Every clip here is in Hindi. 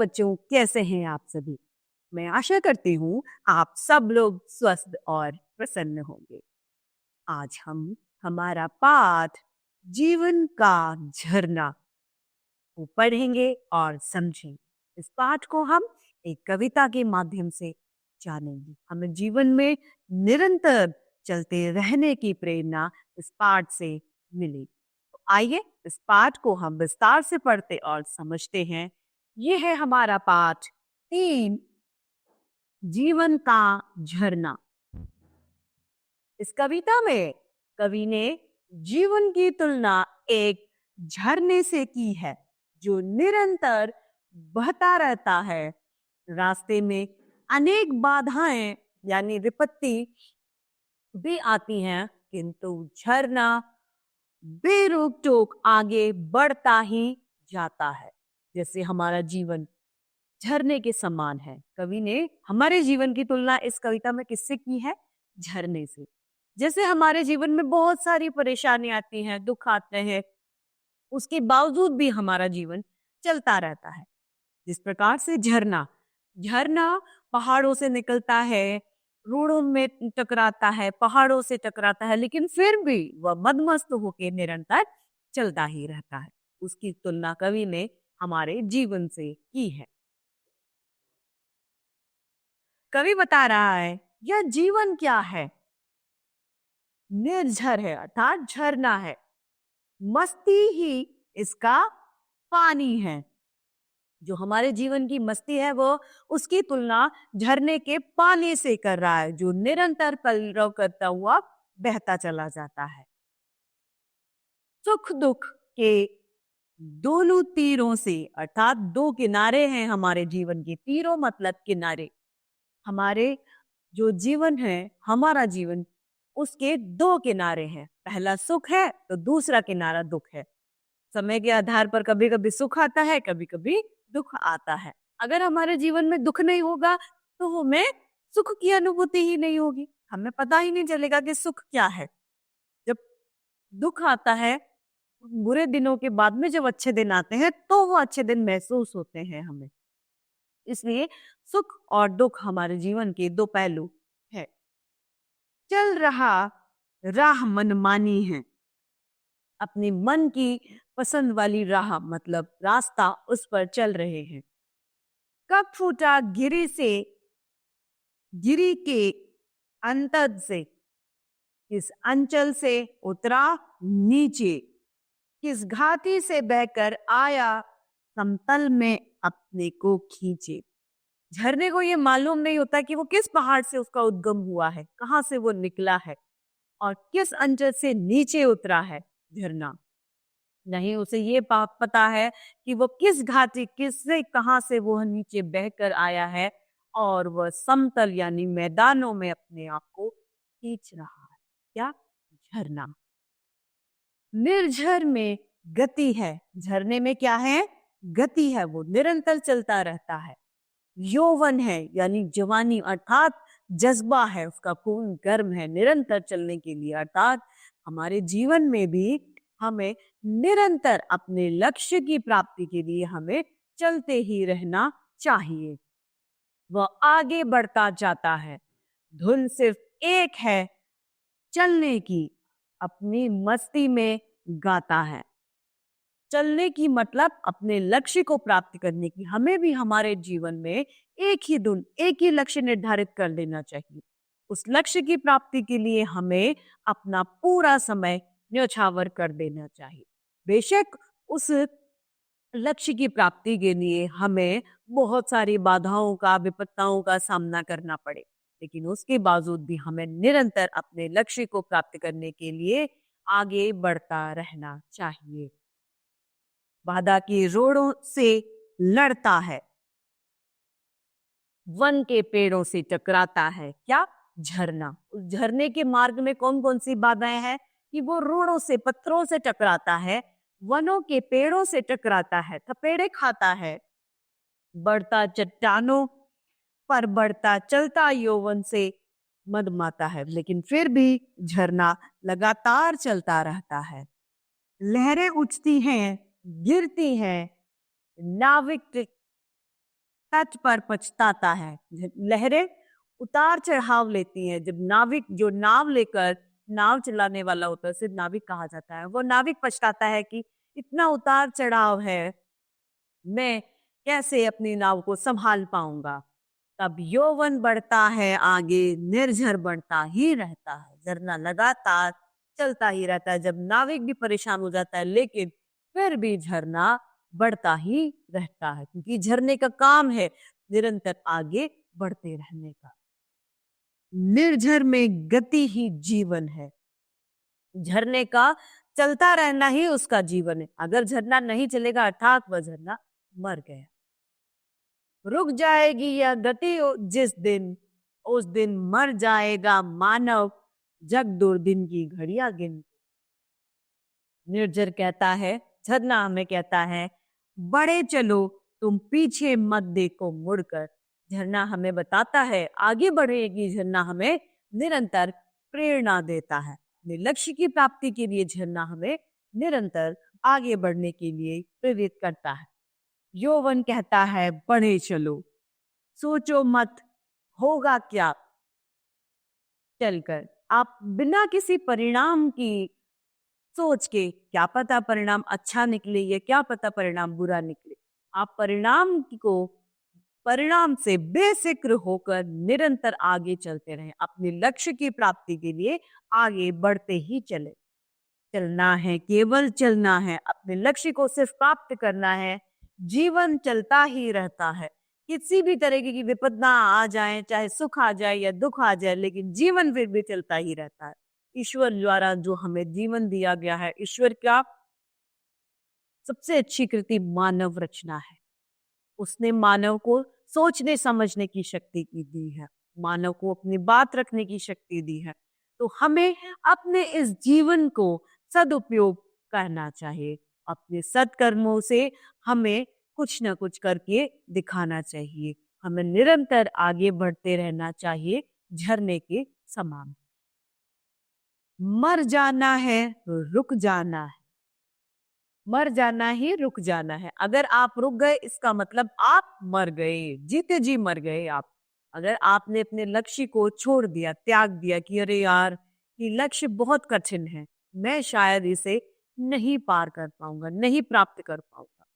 बच्चों, कैसे हैं आप सभी? मैं आशा करती हूँ आप सब लोग स्वस्थ और प्रसन्न होंगे। आज हम हमारा पाठ जीवन का झरना को पढ़ेंगे और समझेंगे। इस पाठ को हम एक कविता के माध्यम से जानेंगे। हमें जीवन में निरंतर चलते रहने की प्रेरणा इस पाठ से मिलेगी। तो आइए इस पाठ को हम विस्तार से पढ़ते और समझते हैं। ये है हमारा पाठ 3, जीवन का झरना। इस कविता में कवि ने जीवन की तुलना एक झरने से की है जो निरंतर बहता रहता है। रास्ते में अनेक बाधाएं यानी विपत्ति भी आती हैं, किंतु झरना बेरोक टोक आगे बढ़ता ही जाता है। जैसे हमारा जीवन झरने के समान है। कवि ने हमारे जीवन की तुलना इस कविता में किससे की है? झरने से। जैसे हमारे जीवन में बहुत सारी परेशानी आती हैं, दुख आते हैं, उसके बावजूद भी हमारा जीवन चलता रहता है। जिस प्रकार से झरना झरना पहाड़ों से निकलता है, रोड़ों में टकराता है, पहाड़ों से टकराता है, लेकिन फिर भी वह मदमस्त होकर निरंतर चलता ही रहता है। उसकी तुलना कवि ने हमारे जीवन से की है। कवि बता रहा है यह जीवन क्या है? निर्झर है, अर्थात झरना है। मस्ती ही इसका पानी है। जो हमारे जीवन की मस्ती है वो उसकी तुलना झरने के पानी से कर रहा है, जो निरंतर कलरव करता हुआ बहता चला जाता है। सुख दुख के दोनों तीरों से, अर्थात दो किनारे हैं हमारे जीवन के। तीरों मतलब किनारे। हमारे जो जीवन है, हमारा जीवन, उसके दो किनारे हैं। पहला सुख है तो दूसरा किनारा दुख है। समय के आधार पर कभी कभी सुख आता है, कभी कभी दुख आता है। अगर हमारे जीवन में दुख नहीं होगा तो हमें सुख की अनुभूति ही नहीं होगी। हमें पता ही नहीं चलेगा कि सुख क्या है। जब दुख आता है, बुरे दिनों के बाद में जब अच्छे दिन आते हैं तो वो अच्छे दिन महसूस होते हैं हमें। इसलिए सुख और दुख हमारे जीवन के दो पहलू है। चल रहा राह मनमानी है। अपने मन की पसंद वाली राह मतलब रास्ता, उस पर चल रहे हैं। कब फूटा गिरी के अंतद से, किस अंचल से उतरा नीचे, किस घाटी से बहकर आया समतल में अपने को खींचे। झरने को ये मालूम नहीं होता कि वो किस पहाड़ से उसका उद्गम हुआ है, कहाँ से वो निकला है और किस अंचल से नीचे उतरा है झरना। नहीं उसे ये पता है कि वो किस घाटी, किससे, कहां से वो नीचे बहकर आया है और वह समतल यानी मैदानों में अपने आप को खींच रहा है। क्या? झरना। निर्झर में गति है। झरने में क्या है? गति है, वो निरंतर चलता रहता है। यौवन है यानी जवानी, अर्थात जज्बा है, उसका खून गर्म है निरंतर चलने के लिए। अर्थात हमारे जीवन में भी हमें निरंतर अपने लक्ष्य की प्राप्ति के लिए हमें चलते ही रहना चाहिए। वह आगे बढ़ता जाता है। धुन सिर्फ एक है, चलने की, अपनी मस्ती में गाता है। चलने की मतलब अपने लक्ष्य को प्राप्त करने की। हमें भी हमारे जीवन में एक ही धुन, एक ही लक्ष्य निर्धारित कर लेना चाहिए। उस लक्ष्य की प्राप्ति के लिए हमें अपना पूरा समय न्योछावर कर देना चाहिए। बेशक उस लक्ष्य की प्राप्ति के लिए हमें बहुत सारी बाधाओं का, विपत्ताओं का सामना करना पड़े, लेकिन उसके बावजूद भी हमें निरंतर अपने लक्ष्य को प्राप्त करने के लिए आगे बढ़ता रहना चाहिए। बाधा की रोड़ों से लड़ता है, वन के पेड़ों से टकराता है। क्या? झरना। उस झरने के मार्ग में कौन कौन सी बाधाएं हैं कि वो रोड़ों से, पत्थरों से टकराता है, वनों के पेड़ों से टकराता है, थपेड़े खाता है, बढ़ता चट्टानों पर बढ़ता चलता यौवन से मदमाता है, लेकिन फिर भी झरना लगातार चलता रहता है। लहरें उठती हैं, गिरती हैं, नाविक तट पर पछताता है। लहरें उतार चढ़ाव लेती हैं। जब नाविक, जो नाव लेकर नाव चलाने वाला होता है, उसे नाविक कहा जाता है। वो नाविक पछताता है कि इतना उतार चढ़ाव है, मैं कैसे अपनी नाव को संभाल पाऊंगा। तब यौवन बढ़ता है आगे, निर्झर बढ़ता ही रहता है। झरना लगातार चलता ही रहता है। जब नाविक भी परेशान हो जाता है, लेकिन फिर भी झरना बढ़ता ही रहता है, क्योंकि झरने का काम है निरंतर आगे बढ़ते रहने का। निर्झर में गति ही जीवन है। झरने का चलता रहना ही उसका जीवन है। अगर झरना नहीं चलेगा, अर्थात वह झरना मर गया। रुक जाएगी यह गति जिस दिन, उस दिन मर जाएगा मानव, जग दुर्दिन की घड़ियां गिन। निर्झर कहता है, झरना हमें कहता है, बड़े चलो तुम पीछे मत देखो मुड़कर। झरना हमें बताता है आगे बढ़ेगी। झरना हमें निरंतर प्रेरणा देता है। अपने लक्ष्य की प्राप्ति के लिए झरना हमें निरंतर आगे बढ़ने के लिए प्रेरित करता है। यौवन कहता है, बढ़े चलो, सोचो मत होगा क्या चलकर। आप बिना किसी परिणाम की सोच के, क्या पता परिणाम अच्छा निकले या क्या पता परिणाम बुरा निकले, आप परिणाम से बेफिक्र होकर निरंतर आगे चलते रहें। अपने लक्ष्य की प्राप्ति के लिए आगे बढ़ते ही चले। चलना है, केवल चलना है, अपने लक्ष्य को सिर्फ प्राप्त करना है। जीवन चलता ही रहता है। किसी भी तरीके की विपदा आ जाए, चाहे सुख आ जाए या दुख आ जाए, लेकिन जीवन फिर भी चलता ही रहता है। ईश्वर द्वारा जो हमें जीवन दिया गया है, ईश्वर का सबसे अच्छी कृति मानव रचना है। उसने मानव को सोचने समझने की शक्ति की दी है, मानव को अपनी बात रखने की शक्ति दी है। तो हमें अपने इस जीवन को सदुपयोग करना चाहिए। अपने सत्कर्मों से हमें कुछ न कुछ करके दिखाना चाहिए। हमें निरंतर आगे बढ़ते रहना चाहिए, झरने के समान। मर जाना है, रुक जाना है। मर जाना ही रुक जाना है। अगर आप रुक गए, इसका मतलब आप मर गए, जीते जी मर गए आप। अगर आपने अपने लक्ष्य को छोड़ दिया, त्याग दिया कि अरे यार, ये लक्ष्य बहुत कठिन है, मैं शायद इसे नहीं पार कर पाऊंगा, नहीं प्राप्त कर पाऊंगा,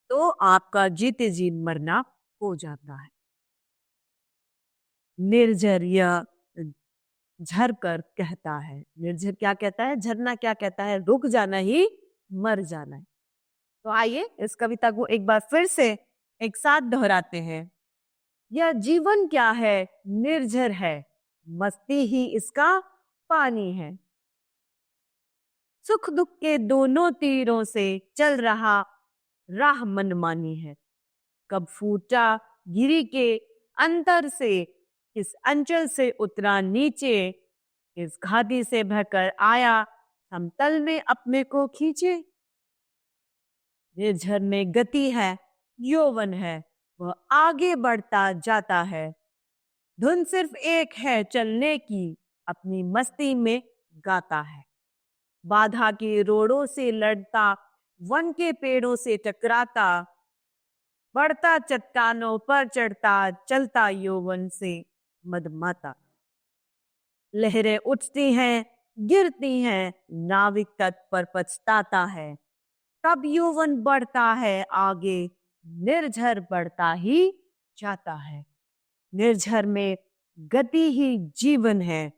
तो आपका जीते जी मरना हो जाता है। निर्झर या झर कर कहता है, निर्झर क्या कहता है, झरना क्या कहता है, रुक जाना ही मर जाना है। तो आइए इस कविता को एक बार फिर से एक साथ दोहराते हैं। यह जीवन क्या है, निर्झर है, मस्ती ही इसका पानी है। सुख दुख के दोनों तीरों से चल रहा राह मनमानी है। कब फूटा गिरी के अंतर से, इस अंचल से उतरा नीचे, इस घाटी से बहकर आया समतल में अपने को खींचे। निर्झर में गति है, यौवन है, वह आगे बढ़ता जाता है। धुन सिर्फ एक है चलने की, अपनी मस्ती में गाता है। बाधा के रोड़ों से लड़ता, वन के पेड़ों से टकराता, बढ़ता चट्टानों पर चढ़ता, चलता यौवन से मदमाता। लहरें उठती हैं, गिरती हैं, नाविक तट पर पछताता है। तब यौवन बढ़ता है आगे, निर्झर बढ़ता ही जाता है। निर्झर में गति ही जीवन है।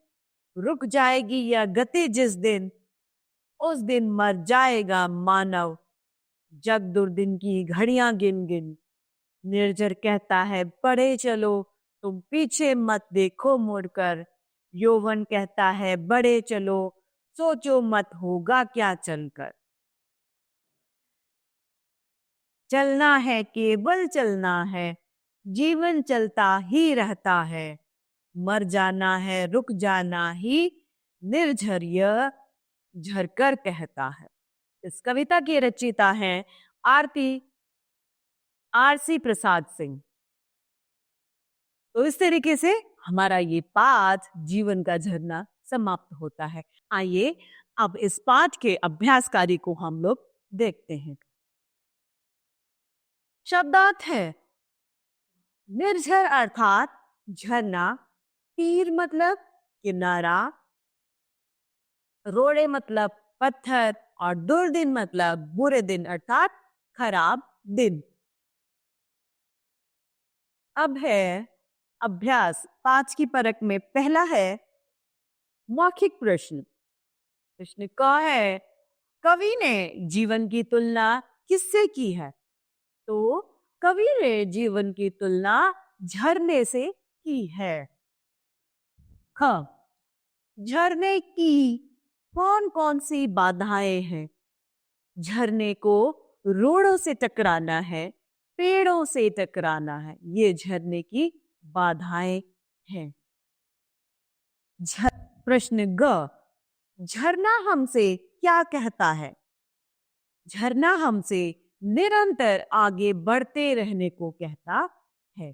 रुक जाएगी यह गति जिस दिन, उस दिन मर जाएगा मानव, जग दुर्दिन की घड़ियां गिन गिन। निर्झर कहता है, बढ़े चलो तुम पीछे मत देखो मुड़कर। यौवन कहता है, बढ़े चलो, सोचो मत होगा क्या चलकर। चलना है, केवल चलना है, जीवन चलता ही रहता है। मर जाना है, रुक जाना ही निर्झर यह झरकर कहता है। इस कविता के रचयिता हैं आरसी प्रसाद सिंह। तो इस तरीके से हमारा ये पाठ जीवन का झरना समाप्त होता है। आइए अब इस पाठ के अभ्यास कार्य को हम लोग देखते हैं। शब्दार्थ है, निर्झर अर्थात झरना, तीर मतलब किनारा, रोड़े मतलब पत्थर और दुर्दिन मतलब बुरे दिन अर्थात खराब दिन। अब है अभ्यास 5 की परख में पहला है मौखिक प्रश्न। प्रश्न का है, कवि ने जीवन की तुलना किससे की है? तो कवि ने जीवन की तुलना झरने से की है। ख, झरने की कौन कौन सी बाधाएं हैं? झरने को रोड़ों से टकराना है, पेड़ों से टकराना है, ये झरने की बाधाएं हैं। प्रश्न ग, झरना हमसे क्या कहता है? झरना हमसे निरंतर आगे बढ़ते रहने को कहता है।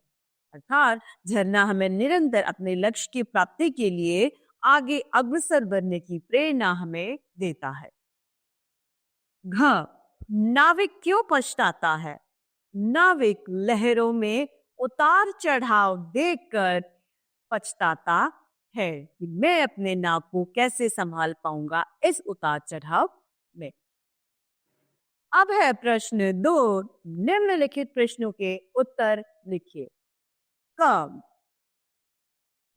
अर्थात झरना हमें निरंतर अपने लक्ष्य की प्राप्ति के लिए आगे अग्रसर बनने की प्रेरणा हमें देता है। घ, नाविक क्यों पछताता है? नाविक लहरों में उतार चढ़ाव देखकर पछताता है कि मैं अपने नाव को कैसे संभाल पाऊंगा इस उतार चढ़ाव में। अब है प्रश्न 2, निम्नलिखित प्रश्नों के उत्तर लिखिए। कब,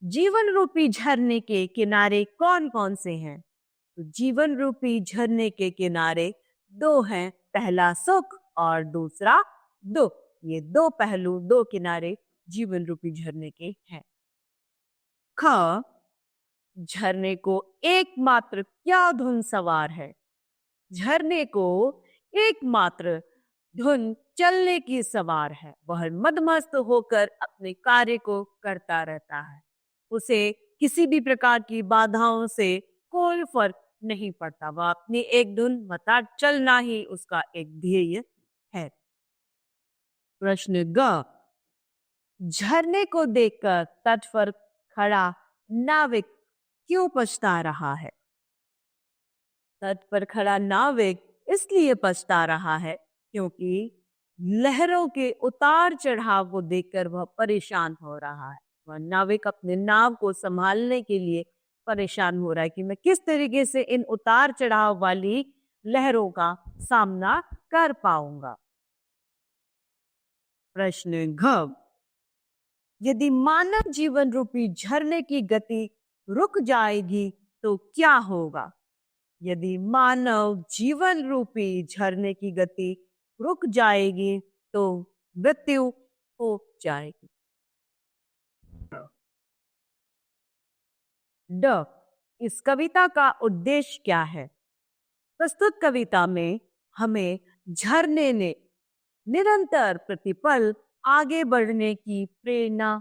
जीवन रूपी झरने के किनारे कौन कौन से हैं? तो जीवन रूपी झरने के किनारे 2 हैं, पहला सुख और दूसरा दुख। ये 2 पहलू, 2 किनारे जीवन रूपी झरने के हैं। ख, झरने को एकमात्र क्या धुन सवार है? झरने को एकमात्र धुन चलने की सवार है। वह मदमस्त होकर अपने कार्य को करता रहता है, उसे किसी भी प्रकार की बाधाओं से कोई फर्क नहीं पड़ता। वह अपनी एक धुन बता चलना ही उसका एक ध्येय है। प्रश्न ग, झरने को देखकर तट पर खड़ा नाविक क्यों पछता रहा है? तट पर खड़ा नाविक इसलिए पछता रहा है क्योंकि लहरों के उतार चढ़ाव को देखकर वह परेशान हो रहा है। वह नाविक अपने नाव को संभालने के लिए परेशान हो रहा है कि मैं किस तरीके से इन उतार चढ़ाव वाली लहरों का सामना कर पाऊंगा। प्रश्न घ, यदि मानव जीवन रूपी झरने की गति रुक जाएगी तो क्या होगा? यदि मानव जीवन रूपी झरने की गति रुक जाएगी तो मृत्यु हो जाएगी। ड, इस कविता का उद्देश्य क्या है? प्रस्तुत कविता में हमें झरने ने निरंतर प्रतिपल आगे बढ़ने की प्रेरणा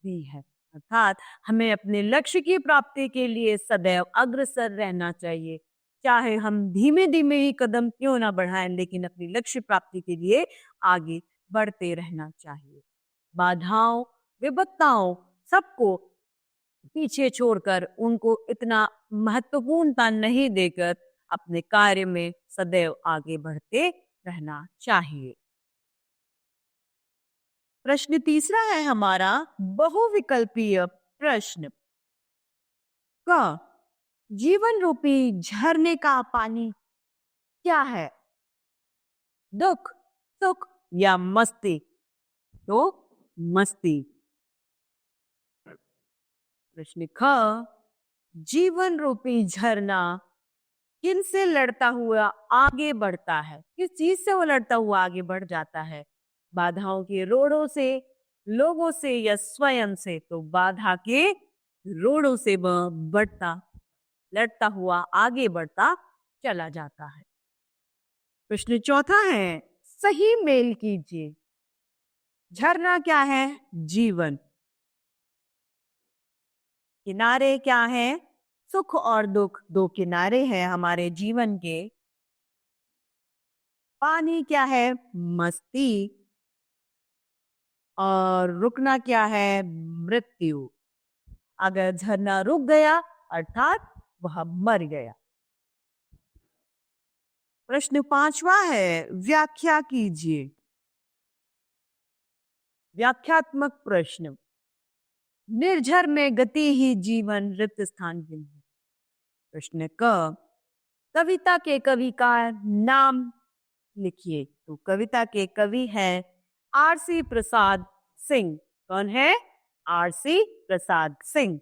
दी है। अर्थात हमें अपने लक्ष्य की प्राप्ति के लिए सदैव अग्रसर रहना चाहिए, चाहे हम धीमे धीमे ही कदम क्यों ना बढ़ाएं, लेकिन अपनी लक्ष्य प्राप्ति के लिए आगे बढ़ते रहना चाहिए। बाधाओं, विपत्ताओं सबको पीछे छोड़कर उनको इतना महत्वपूर्णता नहीं देकर अपने कार्य में सदैव आगे बढ़ते रहना चाहिए। प्रश्न तीसरा है हमारा बहुविकल्पीय प्रश्न। का जीवन रूपी झरने का पानी क्या है? दुख, सुख या मस्ती? तो मस्ती। प्रश्न ख, जीवन रूपी झरना किनसे लड़ता हुआ आगे बढ़ता है? किस चीज से वो लड़ता हुआ आगे बढ़ जाता है? बाधाओं के रोड़ों से, लोगों से या स्वयं से? तो बाधा के रोड़ों से वह बढ़ता, लड़ता हुआ आगे बढ़ता चला जाता है। प्रश्न चौथा है, सही मेल कीजिए। झरना क्या है? जीवन। किनारे क्या है? सुख और दुख, 2 किनारे हैं हमारे जीवन के। पानी क्या है? मस्ती। और रुकना क्या है? मृत्यु। अगर झरना रुक गया अर्थात वह मर गया। प्रश्न 5वां है, व्याख्या कीजिए। व्याख्यात्मक प्रश्न। निर्झर में गति ही जीवन रिक्त स्थान गिन है। प्रश्न क, कविता के कवि का नाम लिखिए। तो कविता के कवि हैं आरसी प्रसाद सिंह। कौन है? आरसी प्रसाद सिंह।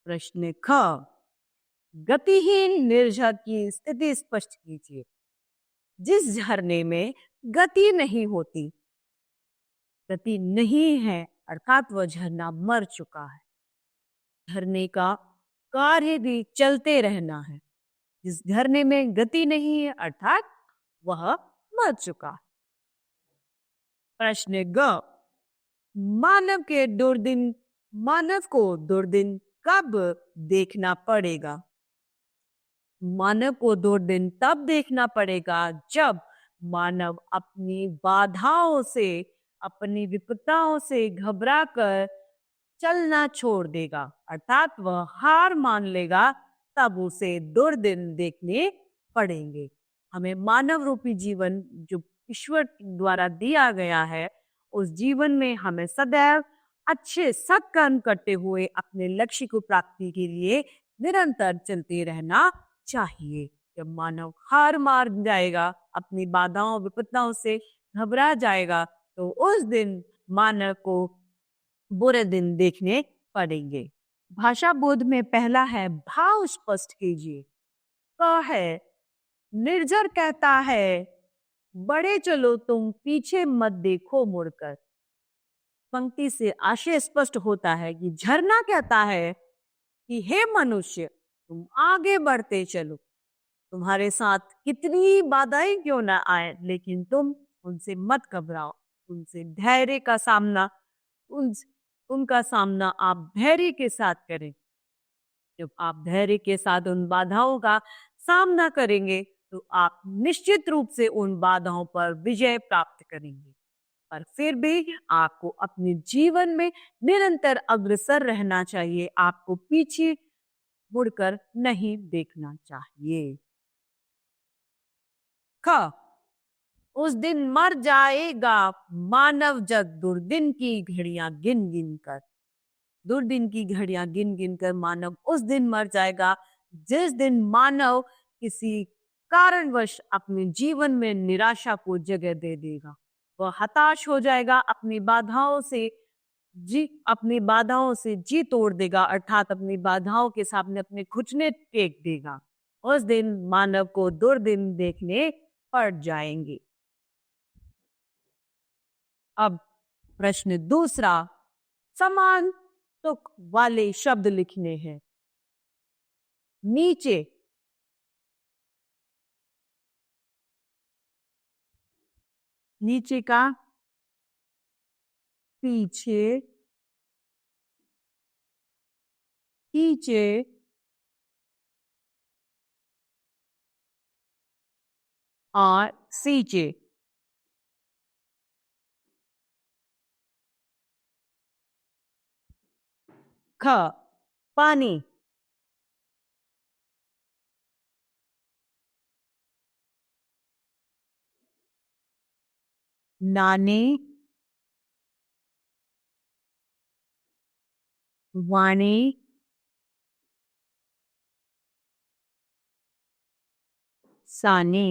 प्रश्न ख, गतिहीन निर्झर की स्थिति स्पष्ट कीजिए। जिस झरने में गति नहीं होती, गति नहीं है, अर्थात वह झरना मर चुका है। झरने का कार्य भी चलते रहना है। जिस झरने में गति नहीं है, अर्थात वह मर चुका है। प्रश्न ग, मानव को दुर्दिन कब देखना पड़ेगा? मानव को दुर्दिन तब देखना पड़ेगा जब मानव अपनी बाधाओं से, अपनी विपत्ताओं से घबराकर चलना छोड़ देगा, अर्थात वह हार मान लेगा, तब उसे दुर्दिन देखने पड़ेंगे। हमें मानव रूपी जीवन जो ईश्वर द्वारा दिया गया है, उस जीवन में हमें सदैव अच्छे सत्कर्म करते हुए अपने लक्ष्य को प्राप्ति के लिए निरंतर चलते रहना चाहिए। जब मानव हार मान जाएगा, अपनी बाधाओं विपत्ताओं से घबरा जाएगा, तो उस दिन मानव को बुरे दिन देखने पड़ेंगे। भाषा बोध में पहला है भाव स्पष्ट कीजिए। क है, निर्झर कहता है बड़े चलो तुम पीछे मत देखो मुड़कर। पंक्ति से आशय स्पष्ट होता है कि झरना कहता है कि हे मनुष्य, तुम आगे बढ़ते चलो। तुम्हारे साथ कितनी बाधाएं क्यों ना आए, लेकिन तुम उनसे मत घबराओ। उनसे धैर्य का सामना उनका सामना आप धैर्य के साथ करें। जब आप धैर्य के साथ उन बाधाओं का सामना करेंगे, तो आप निश्चित रूप से उन बाधाओं पर विजय प्राप्त करेंगे। पर फिर भी आपको अपने जीवन में निरंतर अग्रसर रहना चाहिए। आपको पीछे मुड़कर नहीं देखना चाहिए। ख, उस दिन मर जाएगा मानव जग दुर्दिन की घड़ियां गिन गिन कर। दुर्दिन की घड़ियां गिन गिन कर मानव उस दिन मर जाएगा जिस दिन मानव किसी कारणवश अपने जीवन में निराशा को जगह दे देगा। वह हताश हो जाएगा, अपनी बाधाओं से जी तोड़ देगा, अर्थात अपनी बाधाओं के सामने अपने घुटने टेक देगा। उस दिन मानव को दुर्दिन देखने पड़ जाएंगे। अब प्रश्न दूसरा, समान तुक वाले शब्द लिखने हैं। नीचे नीचे का पीछे, पीछे, और सींचे। ख, पानी। नाने, वाणी, साने।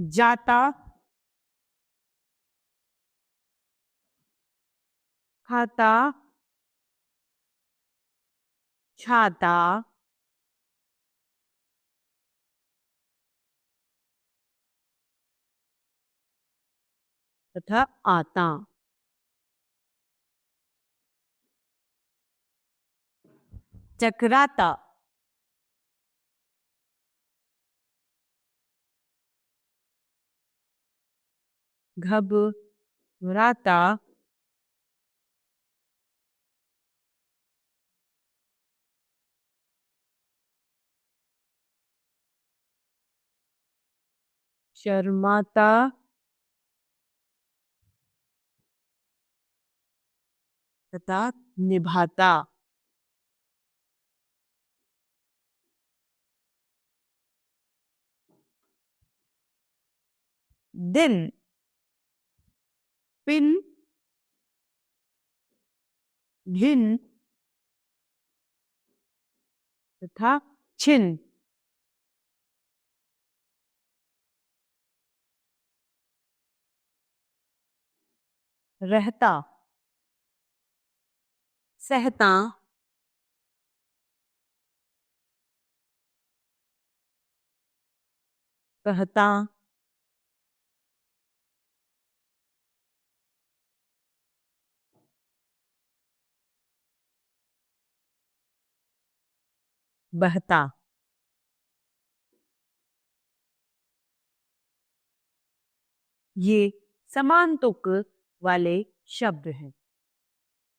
जाता, खाता, छाता, तथा आता। चकराता, घबराता, शर्माता, तथा निभाता। दिन, पिन, भिन तथा छिन। रहता, सहता, कहता, बहता। ये समान तुक वाले शब्द हैं।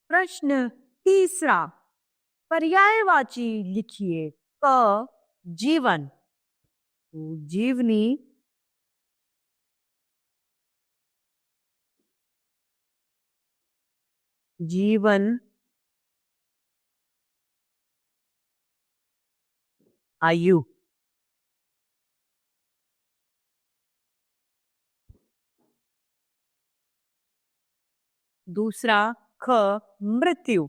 प्रश्न तीसरा, पर्यायवाची लिखिए। क, जीवन, जीवनी, जीवन, आयु। दूसरा, ख, मृत्यु,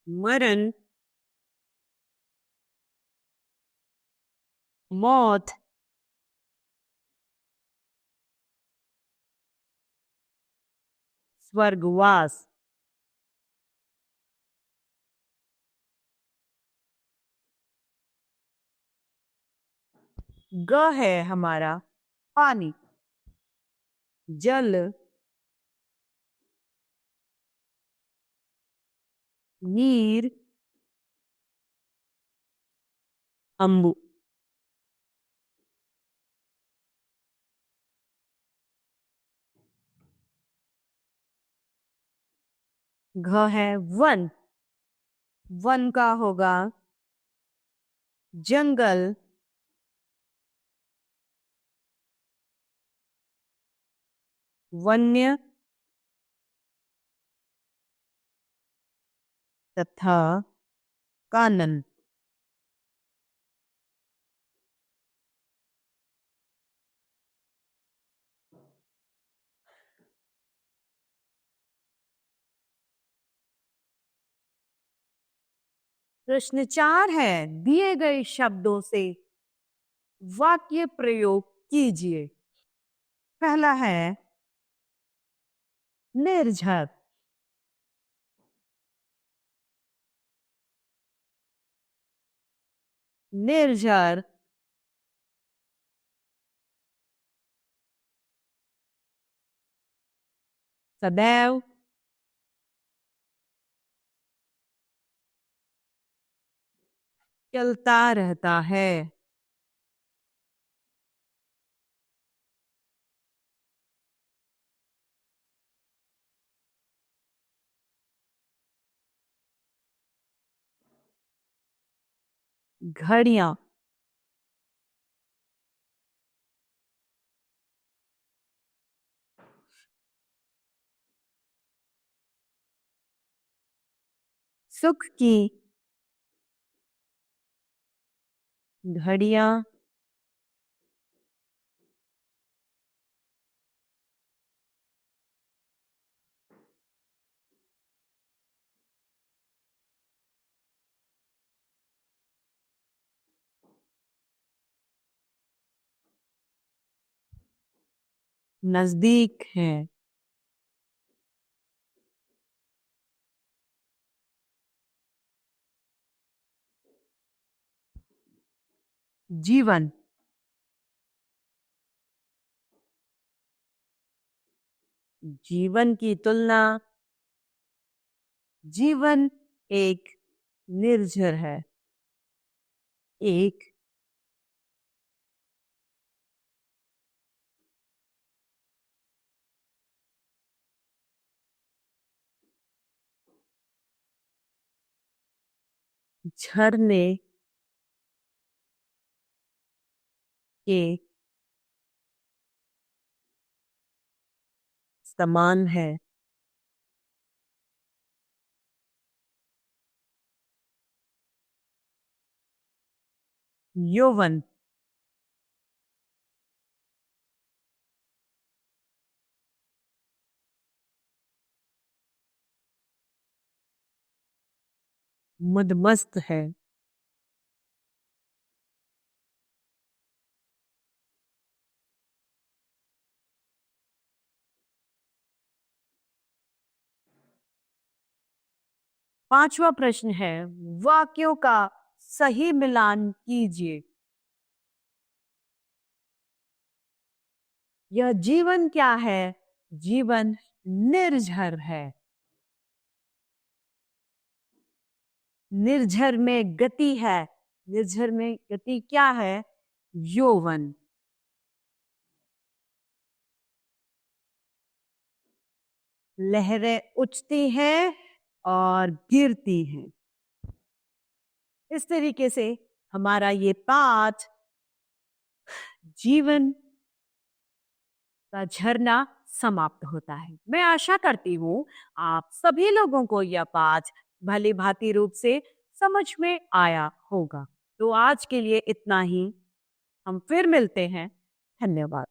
मरण, मौत, स्वर्गवास। ग है हमारा पानी, जल, नीर, अंबु। घ है वन, वन का होगा जंगल, वन्य तथा कानन। प्रश्न 4 है, दिए गए शब्दों से वाक्य प्रयोग कीजिए। पहला है निर्झर, निर्झर, सदैव, चलता रहता है। घड़ियां, सुख की घड़ियां, नजदीक है। जीवन, जीवन की तुलना, जीवन एक निर्झर है। एक झरने के समान है। यौवन, मदमस्त है। पांचवा प्रश्न है, वाक्यों का सही मिलान कीजिए। यह जीवन क्या है? जीवन निर्झर है। निर्झर में गति है। निर्झर में गति क्या है? यौवन। लहरें उठती हैं और गिरती हैं। इस तरीके से हमारा ये पाठ जीवन का झरना समाप्त होता है। मैं आशा करती हूँ आप सभी लोगों को यह पाठ भली भांति रूप से समझ में आया होगा। तो आज के लिए इतना ही। हम फिर मिलते हैं। धन्यवाद।